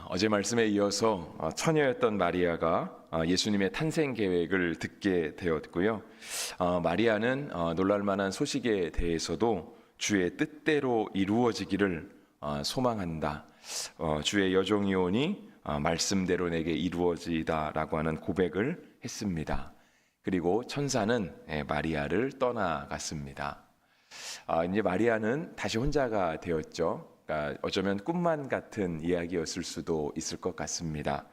어제 말씀에 이어서 처녀였던 마리아가 예수님의 탄생 계획을 듣게 되었고요. 마리아는 놀랄 만한 소식에 대해서도 주의 뜻대로 이루어지기를 소망한다. 주의 여종이오니 말씀대로 내게 이루어지다라고 하는 고백을 했습니다. 그리고 천사는 마리아를 떠나갔습니다. 이제 마리아는 다시 혼자가 되었죠. 그러니까 어쩌면 꿈만 같은 이야기였을 수도 있을 것 같습니다.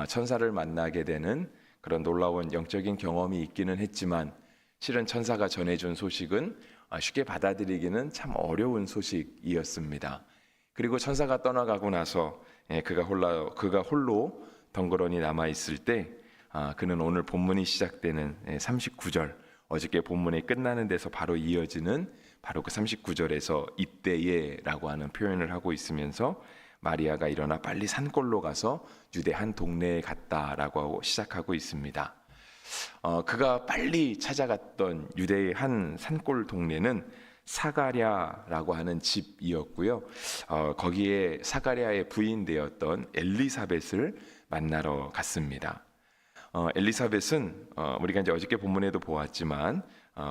천사를 만나게 되는 그런 놀라운 영적인 경험이 있기는 했지만 실은 천사가 전해준 소식은 쉽게 받아들이기는 참 어려운 소식이었습니다. 그리고 천사가 떠나가고 나서 그가 홀로 덩그러니 남아 있을 때 그는 오늘 본문이 시작되는 39절, 어저께 본문이 끝나는 데서 바로 이어지는 바로 그 39절에서 이때에라고 하는 표현을 하고 있으면서 마리아가 일어나 빨리 산골로 가서 유대 한 동네에 갔다라고 하고 시작하고 있습니다. 그가 빨리 찾아갔던 유대의 한 산골 동네는 사가랴라고 하는 집이었고요. 거기에 사가랴의 부인 되었던 엘리사벳을 만나러 갔습니다. 엘리사벳은 우리가 이제 어저께 본문에도 보았지만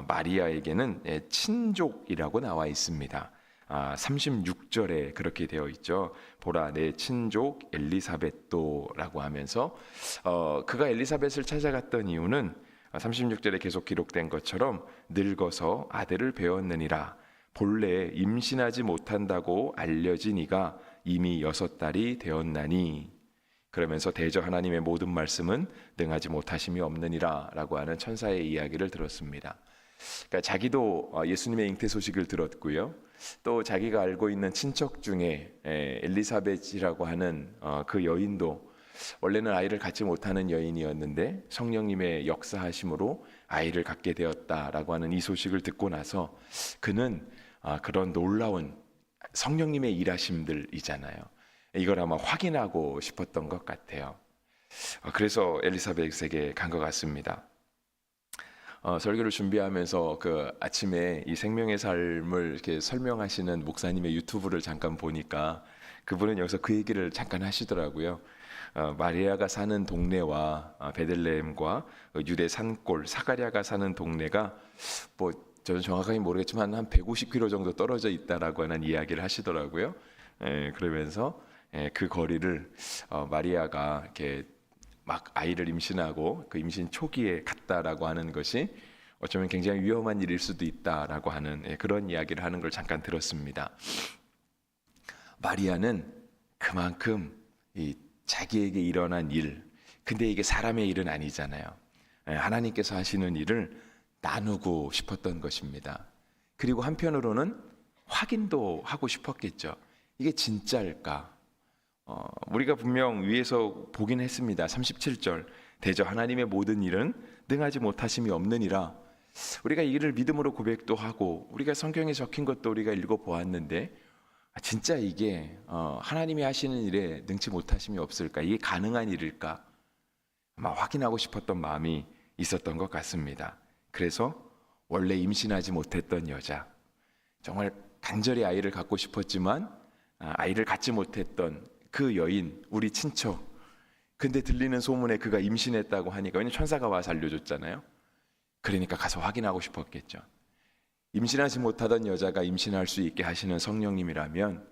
마리아에게는 친족이라고 나와 있습니다. 36절에 그렇게 되어 있죠. 보라 내 친족 엘리사벳도라고 하면서 그가 엘리사벳을 찾아갔던 이유는 36절에 계속 기록된 것처럼 늙어서 아들을 배웠느니라. 본래 임신하지 못한다고 알려진 이가 이미 6달이 되었나니. 그러면서 대저 하나님의 모든 말씀은 능하지 못하심이 없느니라 라고 하는 천사의 이야기를 들었습니다. 그러니까 자기도 예수님의 잉태 소식을 들었고요. 또 자기가 알고 있는 친척 중에 엘리사벳이라고 하는 그 여인도 원래는 아이를 갖지 못하는 여인이었는데 성령님의 역사하심으로 아이를 갖게 되었다라고 하는 이 소식을 듣고 나서 그는 그런 놀라운 성령님의 일하심들이잖아요. 이걸 아마 확인하고 싶었던 것 같아요. 그래서 엘리사벳에게 간 것 같습니다. 설교를 준비하면서 그 아침에 이 생명의 삶을 이렇게 설명하시는 목사님의 유튜브를 잠깐 보니까 그분은 여기서 그 얘기를 잠깐 하시더라고요. 마리아가 사는 동네와 베들레헴과 유대 산골 사가랴가 사는 동네가 뭐 저는 정확하게 모르겠지만 한 150km 정도 떨어져 있다라고 하는 이야기를 하시더라고요. 그러면서 그 거리를 마리아가 이렇게 막 아이를 임신하고 그 임신 초기에 갔다라고 하는 것이 어쩌면 굉장히 위험한 일일 수도 있다라고 하는 그런 이야기를 하는 걸 잠깐 들었습니다. 마리아는 그만큼 이 자기에게 일어난 일, 근데 이게 사람의 일은 아니잖아요. 하나님께서 하시는 일을 나누고 싶었던 것입니다. 그리고 한편으로는 확인도 하고 싶었겠죠. 이게 진짜일까? 우리가 분명 위에서 보긴 했습니다. 37절 대저 하나님의 모든 일은 능하지 못하심이 없느니라. 우리가 이 일을 믿음으로 고백도 하고 우리가 성경에 적힌 것도 우리가 읽어보았는데 진짜 이게 하나님이 하시는 일에 능치 못하심이 없을까? 이게 가능한 일일까? 아마 확인하고 싶었던 마음이 있었던 것 같습니다. 그래서 원래 임신하지 못했던 여자, 정말 간절히 아이를 갖고 싶었지만 아이를 갖지 못했던 그 여인, 우리 친척. 근데 들리는 소문에 그가 임신했다고 하니까, 왜냐면 천사가 와서 알려줬잖아요. 그러니까 가서 확인하고 싶었겠죠. 임신하지 못하던 여자가 임신할 수 있게 하시는 성령님이라면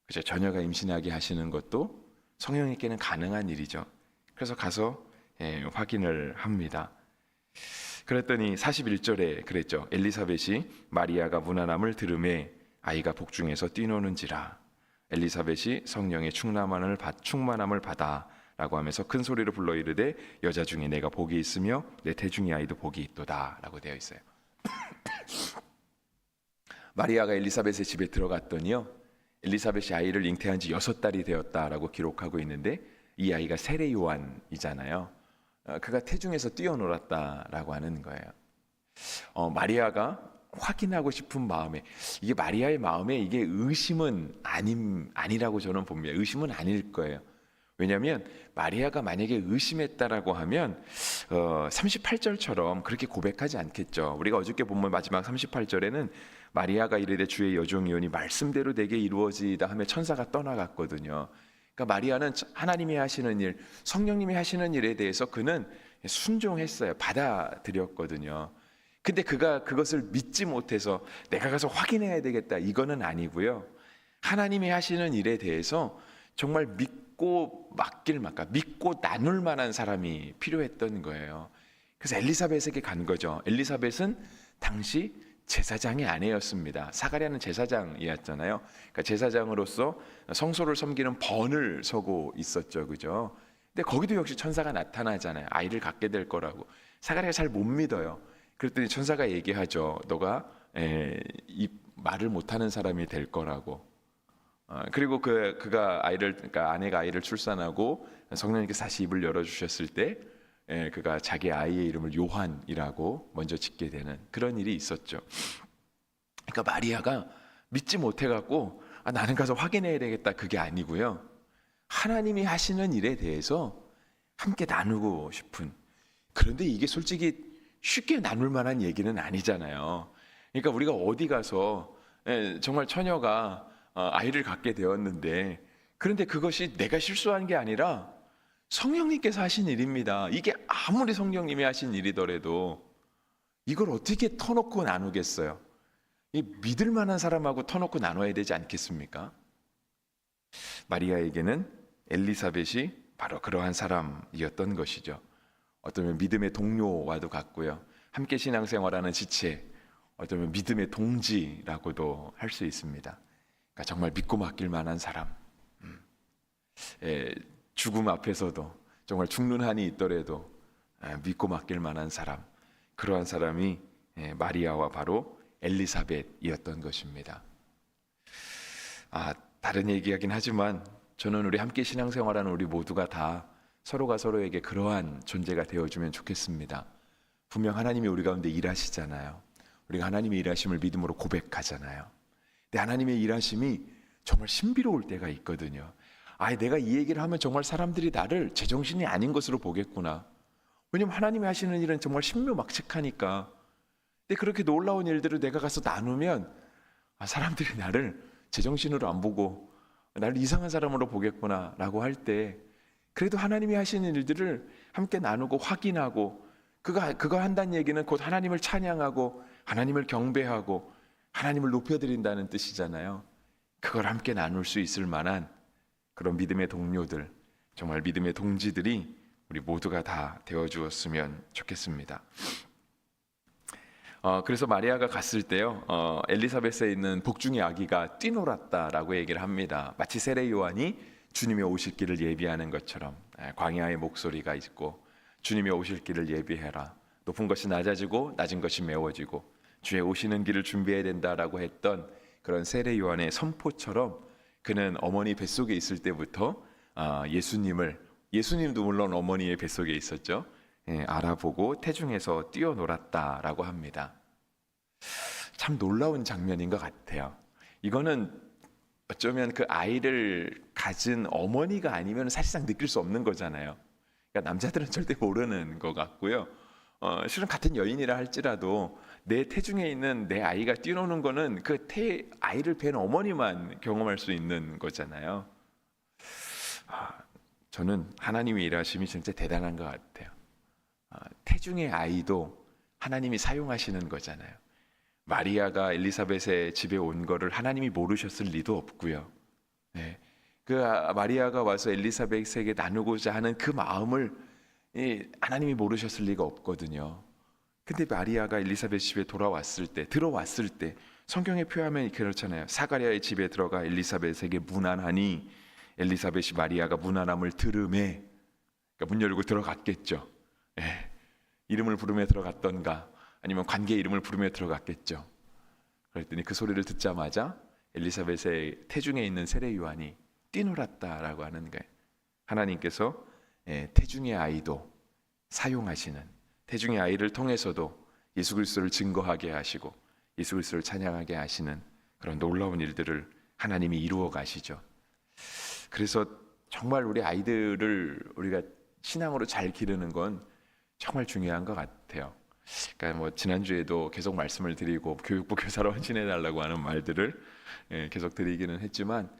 그죠? 자녀가 임신하게 하시는 것도 성령님께는 가능한 일이죠. 그래서 가서 확인을 합니다. 그랬더니 41절에 그랬죠. 엘리사벳이 마리아가 무난함을 들음에 아이가 복중에서 뛰노는지라. 엘리사벳이 성령의 충만함을 받아 라고 하면서 큰 소리로 불러 이르되 여자 중에 내가 복이 있으며 내 태중의 아이도 복이 있도다 라고 되어 있어요. 마리아가 엘리사벳의 집에 들어갔더니요, 엘리사벳이 아이를 잉태한 지 6달이 되었다라고 기록하고 있는데 이 아이가 세례 요한이잖아요. 그가 태중에서 뛰어놀았다라고 하는 거예요. 마리아가 확인하고 싶은 마음에, 이게 마리아의 마음에 이게 의심은 아니라고 저는 봅니다. 의심은 아닐 거예요. 왜냐하면 마리아가 만약에 의심했다라고 하면 38절처럼 그렇게 고백하지 않겠죠. 우리가 어저께 본문 마지막 38절에는 마리아가 이르되 주의 여종이오니 말씀대로 내게 이루어지이다 하며 천사가 떠나갔거든요. 그러니까 마리아는 하나님이 하시는 일, 성령님이 하시는 일에 대해서 그는 순종했어요. 받아들였거든요. 근데 그가 그것을 믿지 못해서 내가 가서 확인해야 되겠다, 이거는 아니고요. 하나님이 하시는 일에 대해서 정말 믿고 맡길 만큼, 믿고 나눌 만한 사람이 필요했던 거예요. 그래서 엘리사벳에게 간 거죠. 엘리사벳은 당시 제사장의 아내였습니다. 사가랴는 제사장이었잖아요. 그러니까 제사장으로서 성소를 섬기는 번을 서고 있었죠, 그죠? 근데 거기도 역시 천사가 나타나잖아요. 아이를 갖게 될 거라고. 사가랴가 잘 못 믿어요. 그랬더니 천사가 얘기하죠. 너가 이 말을 못하는 사람이 될 거라고. 그리고 그가 그러니까 아내가 아이를 출산하고 성령님께서 다시 입을 열어주셨을 때 그가 자기 아이의 이름을 요한이라고 먼저 짓게 되는 그런 일이 있었죠. 그러니까 마리아가 믿지 못해갖고 나는 가서 확인해야 되겠다, 그게 아니고요. 하나님이 하시는 일에 대해서 함께 나누고 싶은. 그런데 이게 솔직히 쉽게 나눌 만한 얘기는 아니잖아요. 그러니까 우리가 어디 가서 정말 처녀가 아이를 갖게 되었는데, 그런데 그것이 내가 실수한 게 아니라 성령님께서 하신 일입니다. 이게 아무리 성령님이 하신 일이더라도 이걸 어떻게 터놓고 나누겠어요? 이 믿을 만한 사람하고 터놓고 나눠야 되지 않겠습니까? 마리아에게는 엘리사벳이 바로 그러한 사람이었던 것이죠. 어쩌면 믿음의 동료와도 같고요. 함께 신앙생활하는 지체, 어쩌면 믿음의 동지라고도 할 수 있습니다. 그러니까 정말 믿고 맡길 만한 사람. 죽음 앞에서도 정말 죽는 한이 있더라도 믿고 맡길 만한 사람, 그러한 사람이 마리아와 바로 엘리사벳이었던 것입니다. 다른 얘기하긴 하지만 저는 우리 함께 신앙생활하는 우리 모두가 다 서로가 서로에게 그러한 존재가 되어주면 좋겠습니다. 분명 하나님이 우리 가운데 일하시잖아요. 우리가 하나님의 일하심을 믿음으로 고백하잖아요. 근데 하나님의 일하심이 정말 신비로울 때가 있거든요. 내가 이 얘기를 하면 정말 사람들이 나를 제정신이 아닌 것으로 보겠구나. 왜냐면 하나님이 하시는 일은 정말 신묘막측하니까. 근데 그렇게 놀라운 일들을 내가 가서 나누면 사람들이 나를 제정신으로 안 보고 나를 이상한 사람으로 보겠구나 라고 할 때, 그래도 하나님이 하시는 일들을 함께 나누고 확인하고, 그거 한다는 얘기는 곧 하나님을 찬양하고 하나님을 경배하고 하나님을 높여드린다는 뜻이잖아요. 그걸 함께 나눌 수 있을 만한 그런 믿음의 동료들, 정말 믿음의 동지들이 우리 모두가 다 되어주었으면 좋겠습니다. 그래서 마리아가 갔을 때요, 엘리사벳에 있는 복중의 아기가 뛰놀았다라고 얘기를 합니다. 마치 세례 요한이 주님의 오실 길을 예비하는 것처럼 광야의 목소리가 있고, 주님의 오실 길을 예비해라, 높은 것이 낮아지고 낮은 것이 메워지고 주의 오시는 길을 준비해야 된다라고 했던 그런 세례 요한의 선포처럼, 그는 어머니 뱃속에 있을 때부터 예수님도 물론 어머니의 뱃속에 있었죠. 알아보고 태중에서 뛰어놀았다라고 합니다. 참 놀라운 장면인 것 같아요. 이거는 어쩌면 그 아이를 가진 어머니가 아니면 사실상 느낄 수 없는 거잖아요. 그러니까 남자들은 절대 모르는 것 같고요. 실은 같은 여인이라 할지라도 내 태중에 있는 내 아이가 뛰노는 거는 그 아이를 뵌 어머니만 경험할 수 있는 거잖아요. 저는 하나님의 일하심이 진짜 대단한 것 같아요. 태중의 아이도 하나님이 사용하시는 거잖아요. 마리아가 엘리사벳의 집에 온 거를 하나님이 모르셨을 리도 없고요. 그 마리아가 와서 엘리사벳에게 나누고자 하는 그 마음을 하나님이 모르셨을 리가 없거든요. 근데 마리아가 엘리사벳 집에 들어왔을 때 성경에 표하면 그렇잖아요. 사가랴의 집에 들어가 엘리사벳에게 문안하니 엘리사벳이 마리아가 문안함을 들음에, 그러니까 문 열고 들어갔겠죠. 이름을 부르며 들어갔던가 아니면 관계 이름을 부르며 들어갔겠죠. 그랬더니 그 소리를 듣자마자 엘리사벳의 태중에 있는 세례 요한이 뛰놀았다라고 하는 거예요. 하나님께서 태중의 아이도 사용하시는, 태중의 아이를 통해서도 예수 그리스도를 증거하게 하시고 예수 그리스도를 찬양하게 하시는 그런 놀라운 일들을 하나님이 이루어 가시죠. 그래서 정말 우리 아이들을 우리가 신앙으로 잘 기르는 건 정말 중요한 것 같아요. 그러니까 지난주에도 계속 말씀을 드리고 교육부 교사로 헌신해 달라고 하는 말들을 계속 드리기는 했지만,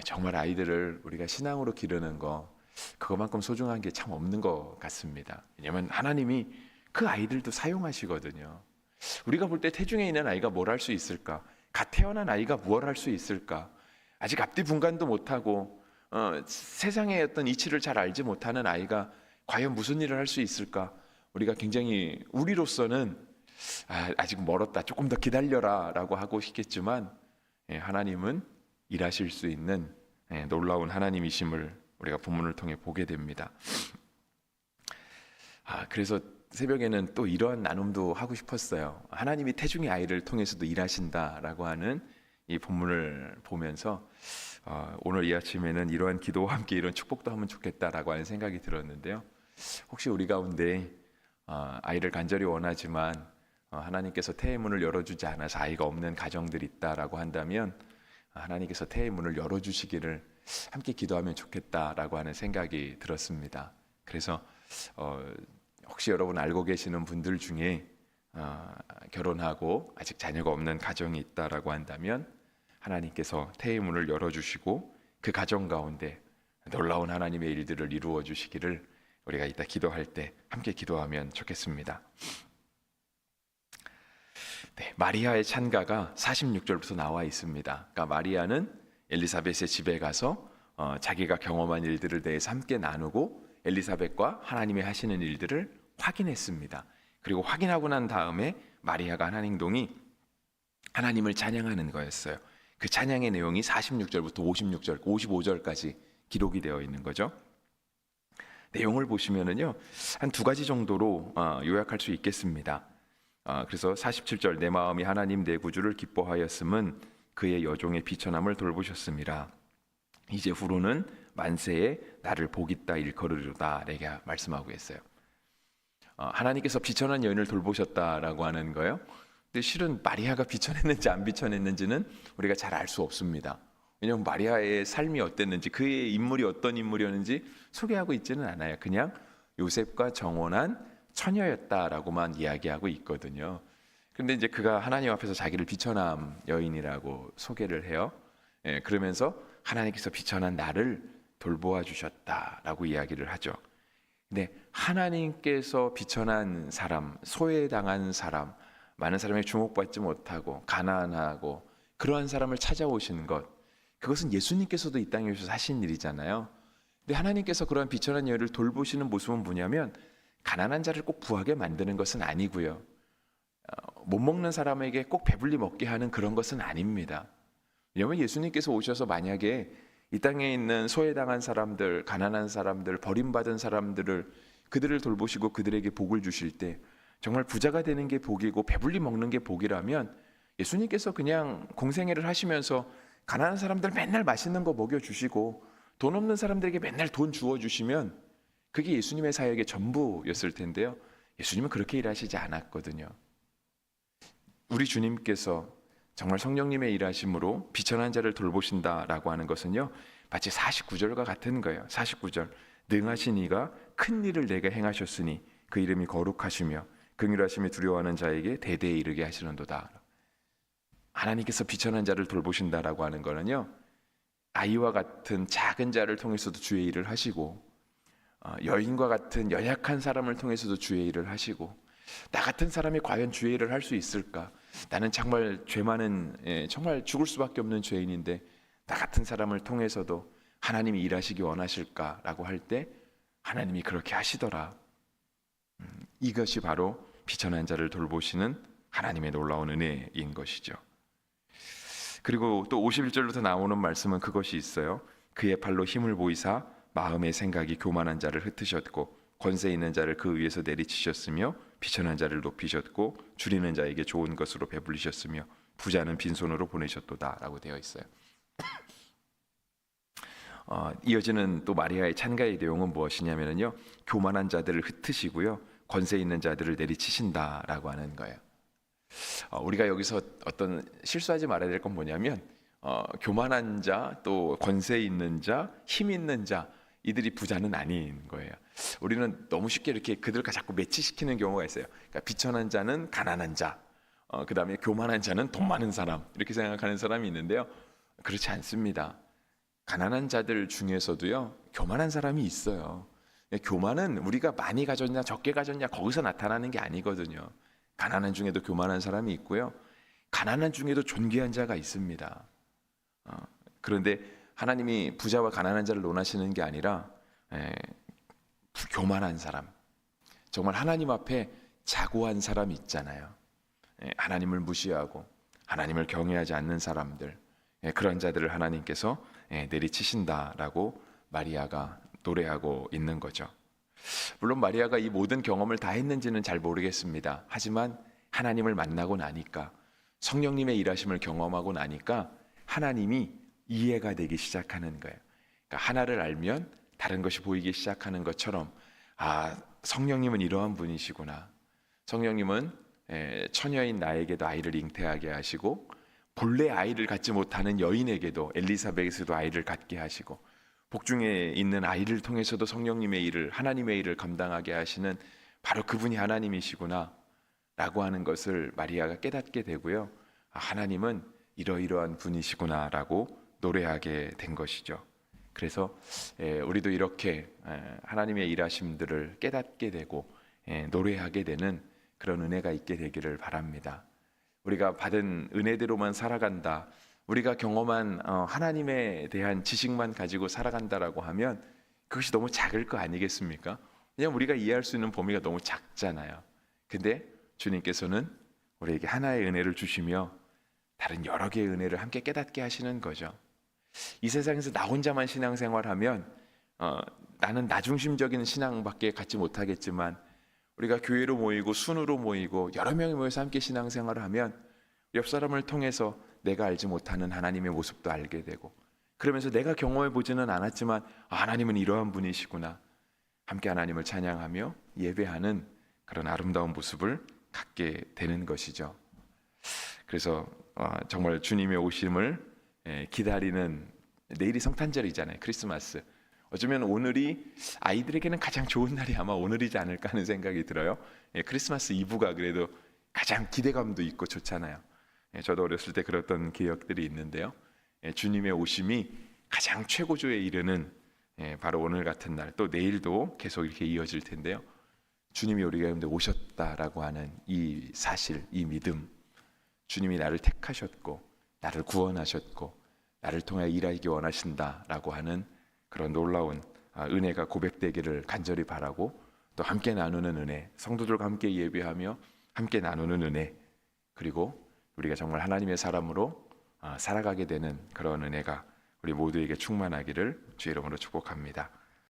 정말 아이들을 우리가 신앙으로 기르는 거 그것만큼 소중한 게 참 없는 것 같습니다. 왜냐하면 하나님이 그 아이들도 사용하시거든요. 우리가 볼 때 태중에 있는 아이가 뭘 할 수 있을까? 갓 태어난 아이가 무엇을 할 수 있을까? 아직 앞뒤 분간도 못하고 세상의 어떤 이치를 잘 알지 못하는 아이가 과연 무슨 일을 할 수 있을까? 우리가 굉장히 우리로서는 아직 멀었다, 조금 더 기다려라 라고 하고 싶겠지만 하나님은 일하실 수 있는 놀라운 하나님이심을 우리가 본문을 통해 보게 됩니다. 그래서 새벽에는 또 이러한 나눔도 하고 싶었어요. 하나님이 태중의 아이를 통해서도 일하신다라고 하는 이 본문을 보면서 오늘 이 아침에는 이러한 기도와 함께 이런 축복도 하면 좋겠다라고 하는 생각이 들었는데요. 혹시 우리 가운데 아이를 간절히 원하지만 하나님께서 태의 문을 열어주지 않아서 아이가 없는 가정들이 있다라고 한다면 하나님께서 태의 문을 열어주시기를 함께 기도하면 좋겠다라고 하는 생각이 들었습니다. 그래서 혹시 여러분 알고 계시는 분들 중에 결혼하고 아직 자녀가 없는 가정이 있다라고 한다면 하나님께서 태의 문을 열어주시고 그 가정 가운데 놀라운 하나님의 일들을 이루어 주시기를 우리가 이따 기도할 때 함께 기도하면 좋겠습니다. 네, 마리아의 찬가가 46절부터 나와 있습니다. 그러니까 마리아는 엘리사벳의 집에 가서 자기가 경험한 일들을 대해서 함께 나누고 엘리사벳과 하나님이 하시는 일들을 확인했습니다. 그리고 확인하고 난 다음에 마리아가 한 행동이 하나님을 찬양하는 거였어요. 그 찬양의 내용이 46절부터 55절까지 기록이 되어 있는 거죠. 내용을 보시면은요, 한 두 가지 정도로 요약할 수 있겠습니다. 그래서 47절, 내 마음이 하나님 내 구주를 기뻐하였음은 그의 여종의 비천함을 돌보셨음이라. 이제 후로는 만세에 나를 복있다 일컬으리로다 내게 말씀하고 있어요. 하나님께서 비천한 여인을 돌보셨다라고 하는 거예요. 근데 실은 마리아가 비천했는지 안 비천했는지는 우리가 잘 알 수 없습니다. 왜냐하면 마리아의 삶이 어땠는지, 그의 인물이 어떤 인물이었는지 소개하고 있지는 않아요. 그냥 요셉과 정혼한 처녀였다라고만 이야기하고 있거든요. 그런데 이제 그가 하나님 앞에서 자기를 비천한 여인이라고 소개를 해요. 그러면서 하나님께서 비천한 나를 돌보아 주셨다라고 이야기를 하죠. 근데 하나님께서 비천한 사람, 소외당한 사람, 많은 사람이 주목받지 못하고 가난하고 그러한 사람을 찾아오시는 것, 그것은 예수님께서도 이 땅에 오셔서 하신 일이잖아요. 근데 하나님께서 그러한 비천한 여인을 돌보시는 모습은 뭐냐면 가난한 자를 꼭 부하게 만드는 것은 아니고요, 못 먹는 사람에게 꼭 배불리 먹게 하는 그런 것은 아닙니다. 왜냐하면 예수님께서 오셔서 만약에 이 땅에 있는 소외당한 사람들, 가난한 사람들, 버림받은 사람들을 그들을 돌보시고 그들에게 복을 주실 때 정말 부자가 되는 게 복이고 배불리 먹는 게 복이라면 예수님께서 그냥 공생애를 하시면서 가난한 사람들 맨날 맛있는 거 먹여주시고 돈 없는 사람들에게 맨날 돈 주어주시면 그게 예수님의 사역의 전부였을 텐데요, 예수님은 그렇게 일하시지 않았거든요. 우리 주님께서 정말 성령님의 일하심으로 비천한 자를 돌보신다라고 하는 것은요, 마치 49절과 같은 거예요. 49절, 능하신 이가 큰 일을 내게 행하셨으니 그 이름이 거룩하시며 긍휼하심이 두려워하는 자에게 대대에 이르게 하시는도다. 하나님께서 비천한 자를 돌보신다라고 하는 거는요, 아이와 같은 작은 자를 통해서도 주의 일을 하시고 여인과 같은 연약한 사람을 통해서도 주의 일을 하시고, 나 같은 사람이 과연 주의 일을 할 수 있을까? 나는 정말 죄 많은, 정말 죽을 수밖에 없는 죄인인데 나 같은 사람을 통해서도 하나님이 일하시기 원하실까라고 할 때 하나님이 그렇게 하시더라. 이것이 바로 비천한 자를 돌보시는 하나님의 놀라운 은혜인 것이죠. 그리고 또 51절부터 나오는 말씀은 그것이 있어요. 그의 팔로 힘을 보이사 마음의 생각이 교만한 자를 흩으셨고 권세 있는 자를 그 위에서 내리치셨으며 비천한 자를 높이셨고 줄이는 자에게 좋은 것으로 배불리셨으며 부자는 빈손으로 보내셨도다라고 되어 있어요. 이어지는 또 마리아의 찬가의 내용은 무엇이냐면요, 교만한 자들을 흩으시고요, 권세 있는 자들을 내리치신다라고 하는 거예요. 우리가 여기서 어떤 실수하지 말아야 될 건 뭐냐면 교만한 자, 또 권세 있는 자, 힘 있는 자, 이들이 부자는 아닌 거예요. 우리는 너무 쉽게 이렇게 그들과 자꾸 매치시키는 경우가 있어요. 그러니까 비천한 자는 가난한 자, 그 다음에 교만한 자는 돈 많은 사람, 이렇게 생각하는 사람이 있는데요, 그렇지 않습니다. 가난한 자들 중에서도요, 교만한 사람이 있어요. 교만은 우리가 많이 가졌냐 적게 가졌냐 거기서 나타나는 게 아니거든요. 가난한 중에도 교만한 사람이 있고요, 가난한 중에도 존귀한 자가 있습니다. 그런데 하나님이 부자와 가난한 자를 논하시는 게 아니라 교만한 사람, 정말 하나님 앞에 자고한 사람이 있잖아요. 하나님을 무시하고 하나님을 경외하지 않는 사람들, 그런 자들을 하나님께서 내리치신다라고 마리아가 노래하고 있는 거죠. 물론 마리아가 이 모든 경험을 다 했는지는 잘 모르겠습니다. 하지만 하나님을 만나고 나니까, 성령님의 일하심을 경험하고 나니까 하나님이 이해가 되기 시작하는 거예요. 그러니까 하나를 알면 다른 것이 보이기 시작하는 것처럼, 아, 성령님은 이러한 분이시구나. 성령님은 처녀인 나에게도 아이를 잉태하게 하시고, 본래 아이를 갖지 못하는 여인에게도, 엘리사벳에도 아이를 갖게 하시고, 복중에 있는 아이를 통해서도 성령님의 일을, 하나님의 일을 감당하게 하시는 바로 그분이 하나님이시구나 라고 하는 것을 마리아가 깨닫게 되고요, 하나님은 이러이러한 분이시구나 라고 노래하게 된 것이죠. 그래서 우리도 이렇게 하나님의 일하심들을 깨닫게 되고 노래하게 되는 그런 은혜가 있게 되기를 바랍니다. 우리가 받은 은혜대로만 살아간다, 우리가 경험한 하나님에 대한 지식만 가지고 살아간다라고 하면 그것이 너무 작을 거 아니겠습니까? 왜냐하면 우리가 이해할 수 있는 범위가 너무 작잖아요. 근데 주님께서는 우리에게 하나의 은혜를 주시며 다른 여러 개의 은혜를 함께 깨닫게 하시는 거죠. 이 세상에서 나 혼자만 신앙생활하면 나는 나 중심적인 신앙밖에 갖지 못하겠지만, 우리가 교회로 모이고 순으로 모이고 여러 명이 모여서 함께 신앙생활을 하면 옆 사람을 통해서 내가 알지 못하는 하나님의 모습도 알게 되고, 그러면서 내가 경험해 보지는 않았지만 하나님은 이러한 분이시구나, 함께 하나님을 찬양하며 예배하는 그런 아름다운 모습을 갖게 되는 것이죠. 그래서 정말 주님의 오심을 기다리는, 내일이 성탄절이잖아요. 크리스마스. 어쩌면 오늘이 아이들에게는 가장 좋은 날이 아마 오늘이지 않을까 하는 생각이 들어요. 크리스마스 이브가 그래도 가장 기대감도 있고 좋잖아요. 저도 어렸을 때 그랬던 기억들이 있는데요. 주님의 오심이 가장 최고조에 이르는 바로 오늘 같은 날, 또 내일도 계속 이렇게 이어질 텐데요. 주님이 우리 가운데 오셨다라고 하는 이 사실, 이 믿음, 주님이 나를 택하셨고 나를 구원하셨고 나를 통해 일하기 원하신다라고 하는 그런 놀라운 은혜가 고백되기를 간절히 바라고, 또 함께 나누는 은혜, 성도들과 함께 예배하며 함께 나누는 은혜, 그리고 우리가 정말 하나님의 사람으로 살아가게 되는 그런 은혜가 우리 모두에게 충만하기를 주의 이름으로 축복합니다.